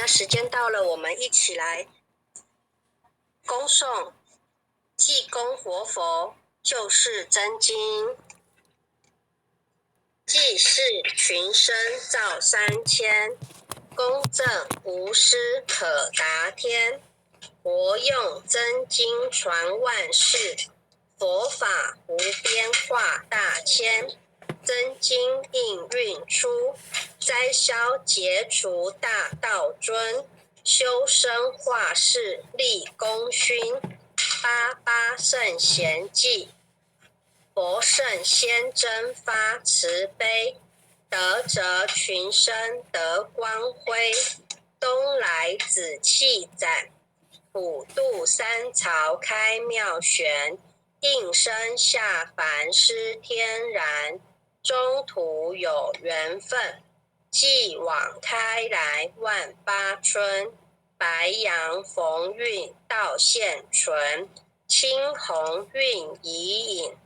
那时间到了，我们一起来恭诵济公活佛救世真经。济世群生造3000，公正无私可达天。活用真经传万世，佛法无边化大千。真经应运出，灾消劫除大道尊。修身化世立功勋，88圣贤记。佛圣先真发慈悲，德泽群生得光辉。东来紫气展，普渡三朝开妙玄。应身下凡施天然，中途有缘分，继往开来万八春。白杨逢运道现存，青红运已隐。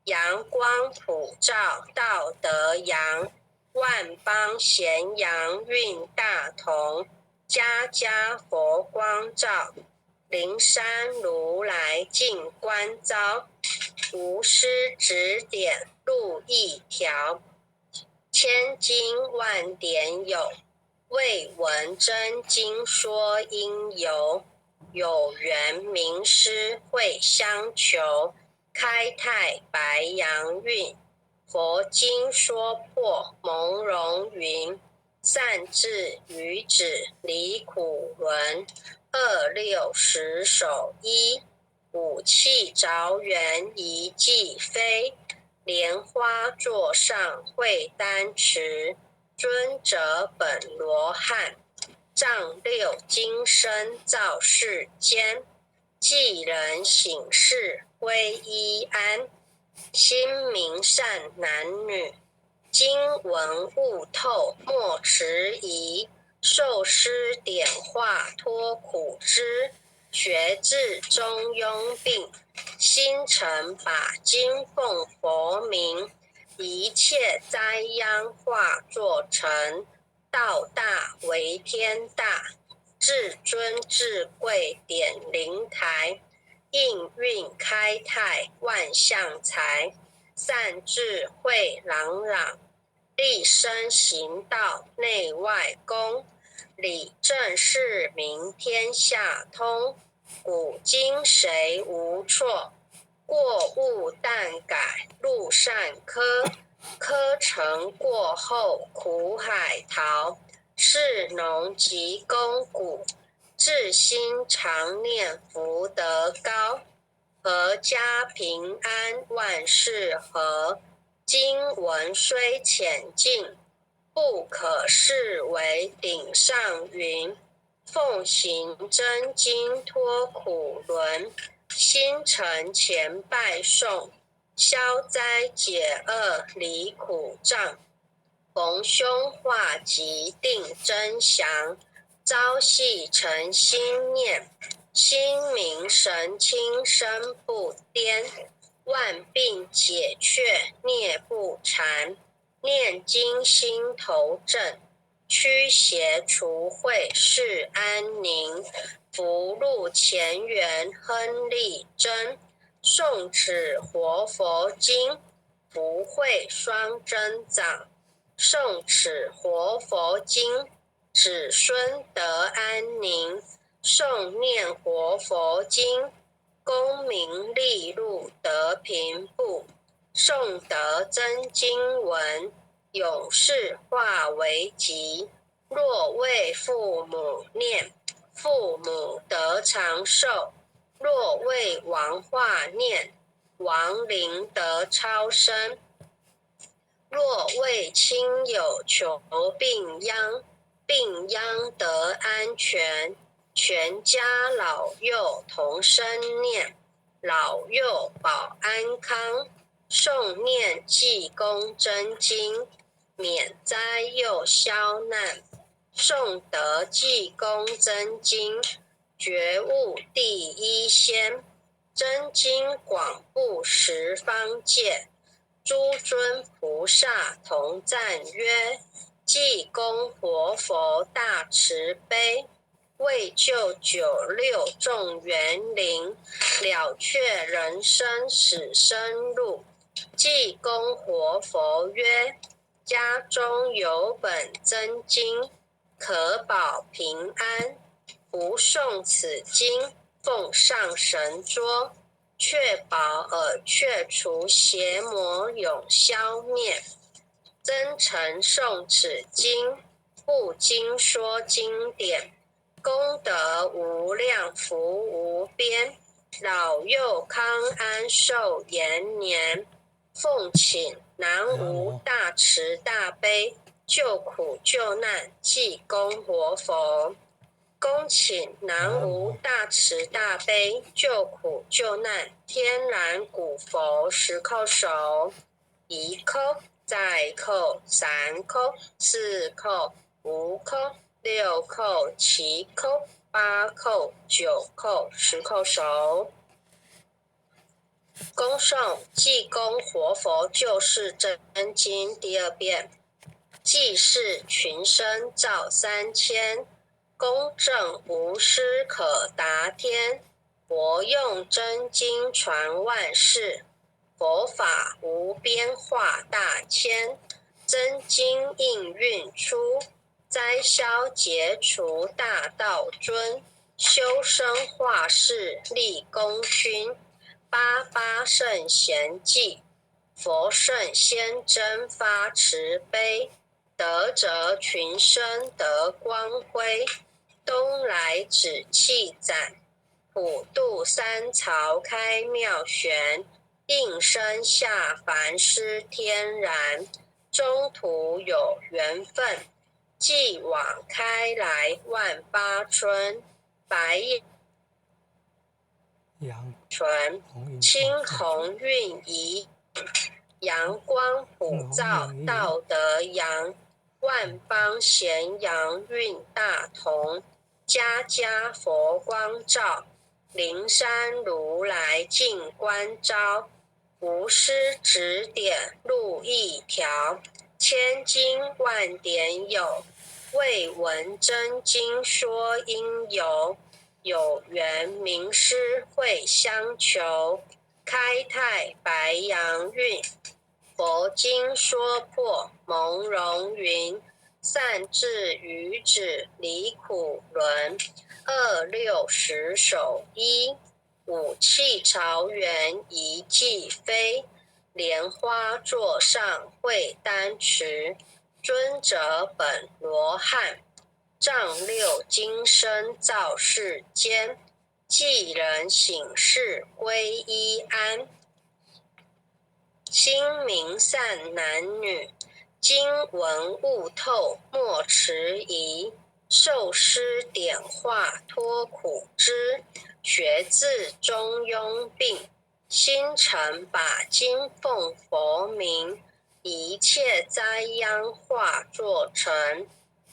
阳光普照道德扬，万邦咸阳运大同。家家佛光照，灵山如来净观照。无师指点路一条，千经万典有。未闻真经说因由，有缘名师会相求。开泰白杨运，佛经说破蒙容云。善智愚子离苦轮，26时守一。武器着缘一骑飞，莲花座上会丹持。尊者本罗汉，丈六金身造世间。济人醒世归依安，心明善男女。经文悟透莫迟疑，受师点化脱苦支。学至中庸病，心诚把经奉佛名。一切灾殃化作尘，道大为天大。至尊至贵点灵台，应运开泰万象财。善智慧朗朗，立身行道内外公。理正事明天下通，古今谁无错？过误但改路善科，科成过后苦海逃。士农积功古，至心常念福德高。阖家平安万事和，经文虽浅近，不可视为顶上云。奉行真经脱苦轮，心诚前拜诵。消灾解厄离苦障，逢凶化吉定真祥。朝夕诚心念，心明神清身不颠。万病解却孽不缠，念经心头正。驱邪除秽世安宁，福禄前缘亨利贞。诵此活佛经，福慧双增长。诵此活佛经，子孙得安宁。诵念活佛经，功名利禄得平步。诵得真经文，永世化为吉。若为父母念，父母得长寿。若为王化念，亡灵得超生。若为亲友求病殃，病殃得安全。全家老幼同声念，老幼保安康。诵念济公真经，免灾又消难。诵得济公真经，觉悟第一仙。真经广布十方界，诸尊菩萨同赞曰：济公活佛大慈悲，为救九六众园林，了却人生死生路。济公活佛曰：家中有本真经，可保平安。不诵此经，奉上神桌，确保耳却除邪魔永消灭。真诚诵此经，不经说经典，功德无量，福无边，老幼康安寿延年。奉请南无大慈大悲救苦救难济公活佛。恭请南无大慈大悲救苦救难天然古佛10叩首，1叩，再叩，3叩，4叩，5叩，6叩，7叩，8叩，9叩，10叩首。恭诵济公活佛救世真经第2遍。济世群生造3000，公正无私可达天。活用真经传万世，佛法无边化大千。真经应运出，灾消劫除大道尊。修身化世立功勋，88圣贤记，佛圣先真发慈悲。德泽群生得光辉，东来紫气展，普渡三朝开妙玄。应身下凡施天然，中途有缘分，继往开来万八春。白杨纯，青红晕移，阳光普照道德扬。万邦咸阳运大同，家家佛光照。灵山如来净观照，无私指点路一条。千经万典有，未闻真经说因由。有缘名师会相求，开泰白杨运。佛经说破蒙容云，善智愚子离苦轮。26十手一，武器朝元一骑飞。莲花座上会丹池，尊者本罗汉。丈六金身造世间，济人醒世归依安。心明善男女，经文悟透莫迟疑。受师点化脱苦支，学字中庸病。心诚把经奉佛名，一切灾殃化作尘。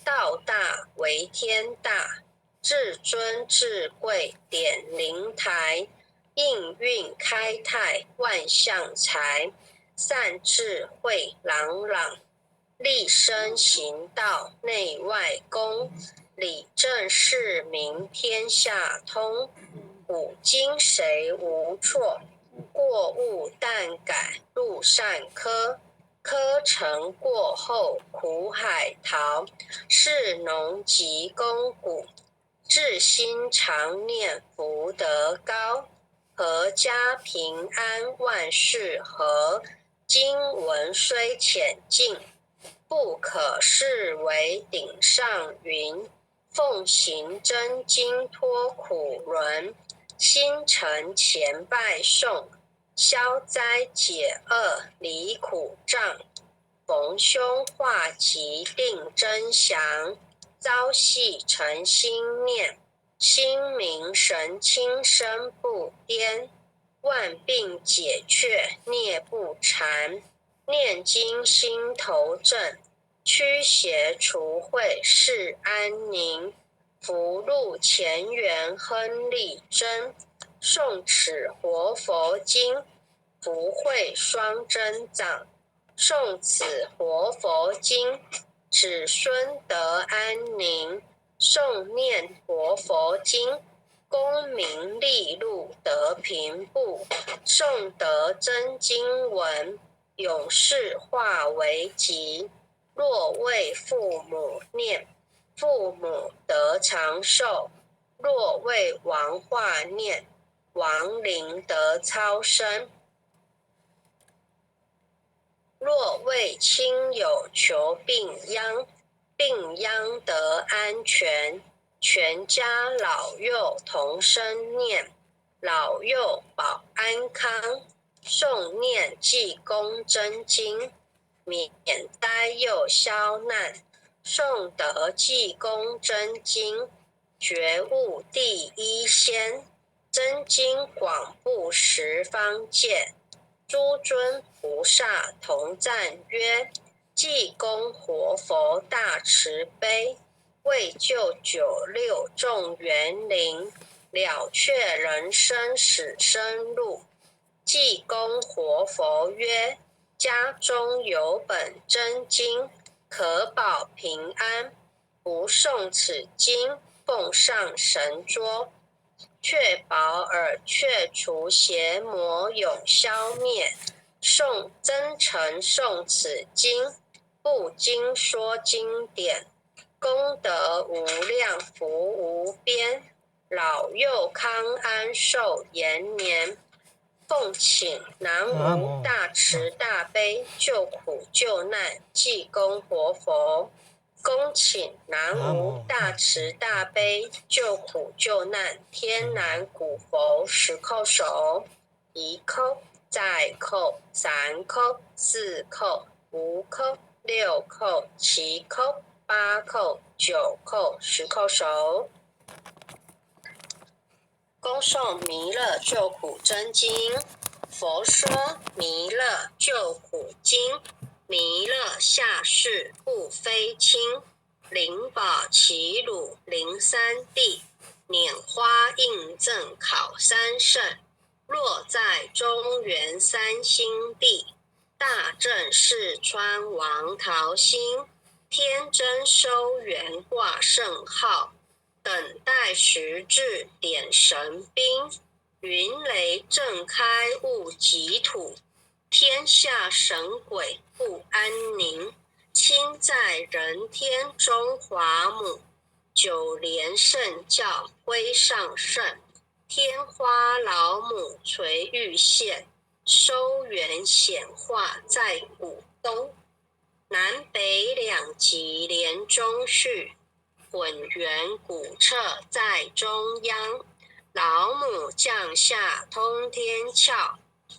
道大为天大，至尊至贵点灵台。应运开泰万象财，善智慧朗朗。立身行道内外公，理正事明天下通。古今谁无错，过误但改入善科。科成过后苦海逃，士农及公谷，至心常念福德高。阖家平安万事和，经文虽浅近，不可视为顶上云。奉行真经脱苦轮，心诚前拜诵，消灾解厄离苦障。逢凶化吉定真祥，朝夕诚心念。心明神清身不颠，万病解却孽不缠。念经心头正，驱邪除秽世安宁。福禄前缘亨利贞，诵此活佛经，福慧双增长。诵此活佛经，子孙得安宁。诵念活佛经，功名利禄得平步。诵得真经文，永世化为吉。若为父母念，父母得长寿；若为王化念，亡灵得超生。若为亲友求病殃，病殃得安全。全家老幼同声念，老幼保安康。诵念济公真经，免灾又消难。诵得济公真经，觉悟第一仙。真经广布十方界，诸尊菩萨同赞曰：济公活佛大慈悲，为救96众园灵，了却人生死生路。济公活佛曰：家中有本真经，可保平安。不诵此经，奉上神桌，确保耳却除邪魔永消灭。真诚诵此经，不经说经典，功德无量福无边，老幼康安寿延年。奉请南无大慈大悲救苦救难济公活佛，恭请南无大慈大悲救苦救难天南古佛10叩首，1叩，再叩，3叩，4叩，5叩，6叩，7叩，8叩，9叩，10叩首。恭诵弥勒救苦真经。佛说弥勒救苦经，弥勒下世不非轻。灵宝齐鲁灵三地，拈花印证考三圣。若在中原三星地，大正四川王桃心。天真收圆挂圣号，等待时至点神兵。云雷震开物极土，天下神鬼不安宁。亲在人天中华母，九莲圣教徽上圣。天花老母垂玉线，收圆显化在古东。南北两极连中续，混元古彻在中央。老母降下通天窍，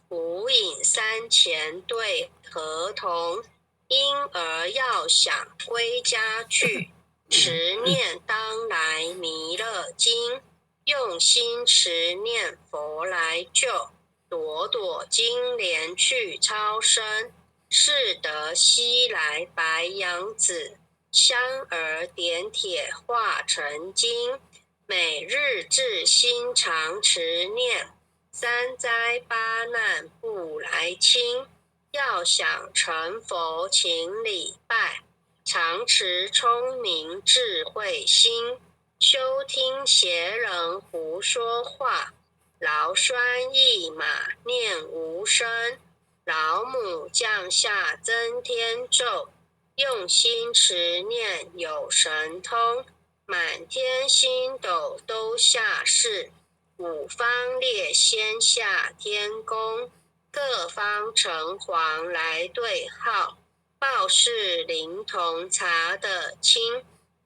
无影三前对合同。婴儿要想归家去，持念当来弥勒经。用心持念佛来救，朵朵金莲去超生。是得西来白羊子，香儿点铁化成金。每日至心常持念，三灾八难不来侵。要想成佛请礼拜，常持聪明智慧心。休听邪人胡说话，劳酸一马念无声。老母降下增天咒，用心持念有神通。满天星斗都下世，五方列仙下天宫。各方城隍来对号，报事灵童查得清。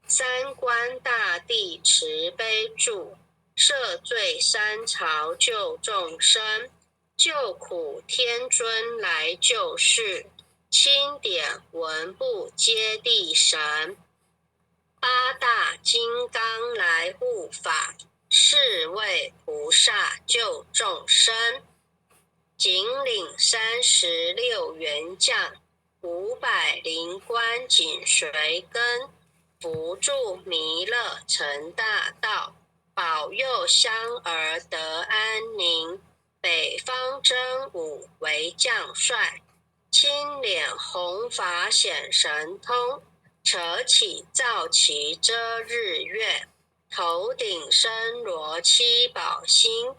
三官大帝慈悲助，赦罪三朝救众生。救苦天尊来救世，钦点文部接地神。八大金刚来护法，四位菩萨救众生。紧领36员将，500灵官紧随跟。扶助弥勒成大道，保佑香儿得安宁。北方真武为将帅，青脸红发显神通。扯起皂旗遮日月，头顶身罗七宝星。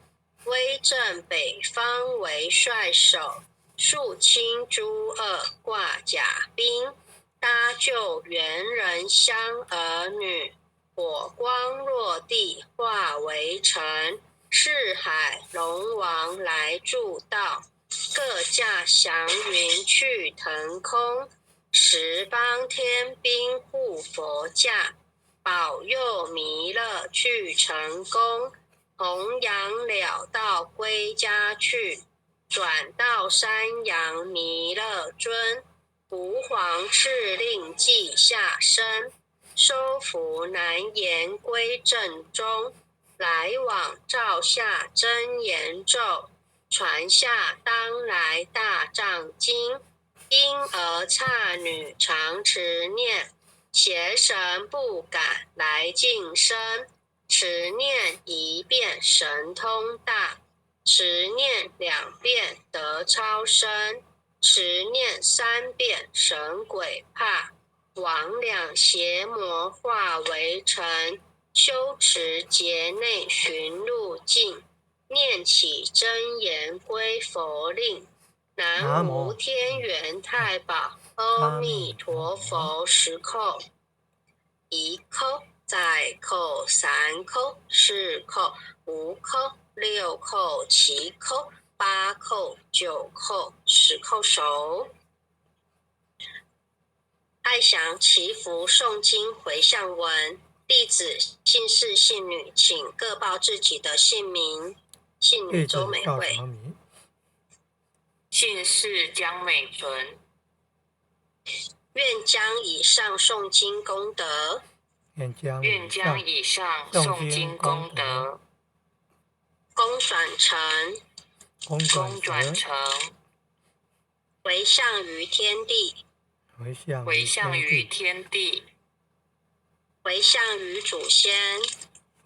威震北方为帅首，肃清诸恶挂甲兵。搭救猿人乡儿女，火光落地化为尘。四海龙王来助道，各驾祥云去腾空。十方天兵护佛驾，保佑弥勒去成功。弘扬了道归家去，转到山阳弥勒尊。吾皇敕令记下生，收服难言归正中。来往照下真言咒，传下当来大藏经。婴儿刹女常持念，邪神不敢来近身。持念一遍神通大，持念2遍得超生，持念3遍神鬼怕。魍魉邪魔化为尘，修持劫内寻路径。念起真言归佛令，南无天元太保阿弥陀佛10叩，1叩再叩3叩4叩5叩6叩7叩8叩9叩10叩手。爱祥祈福诵经回向文，弟子姓氏姓女，请各报自己的姓名。姓女周美惠，姓氏江美纯。愿将以上诵经功德，愿将以上诵经功德公转成，回向于天地，回向于天地，回向于祖先，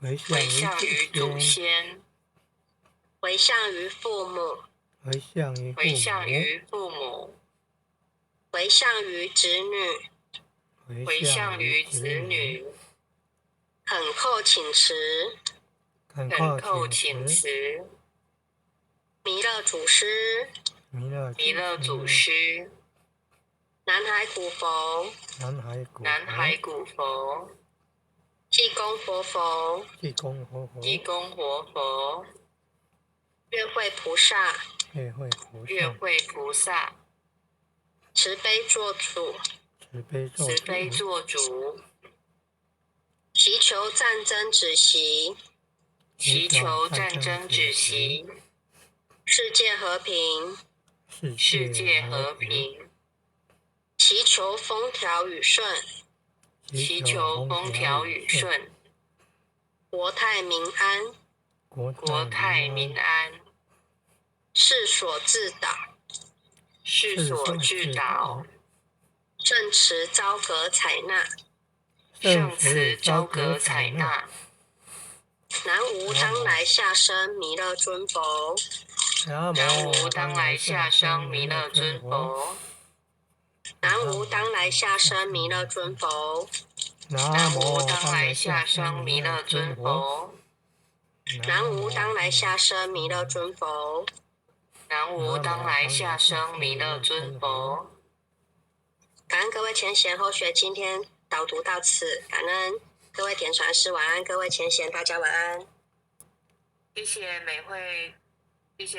回向于祖先，回向于父母，回向于父母，回向于子女，回向于子女。恳叩请辞，弥勒祖师，南海古佛，济公活佛，月慧菩萨，慈悲做主，祈求战争止息，世界和平，祈求风调雨顺，国泰民安，世所自导，圣慈昭格采纳，南无当来下生弥勒尊佛，南无当来下生弥勒尊佛，南无当来下生弥勒尊佛，南无当来下生弥勒尊佛，南无当来下生弥勒尊佛，南无当来下生弥勒尊佛。感恩各位前贤后学，今天导读到此，感恩各位点传师晚安，各位前贤大家晚安。谢谢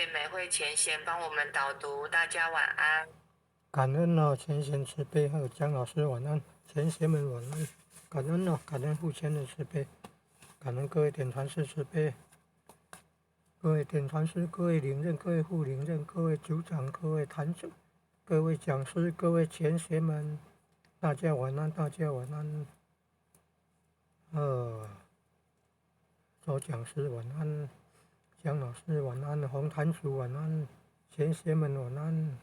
美惠前贤帮我们导读，大家晚安。感恩前贤慈悲，还有江老师晚安，前贤们晚安。感恩感恩父亲的慈悲，感恩各位点传师慈悲，各位点传师，各位领任，各位副领任，各位组长，各位坛主，各位讲师，各位前贤们，大家晚安，大家晚安。周讲师晚安，江老师晚安，洪坛主晚安，前贤们晚安。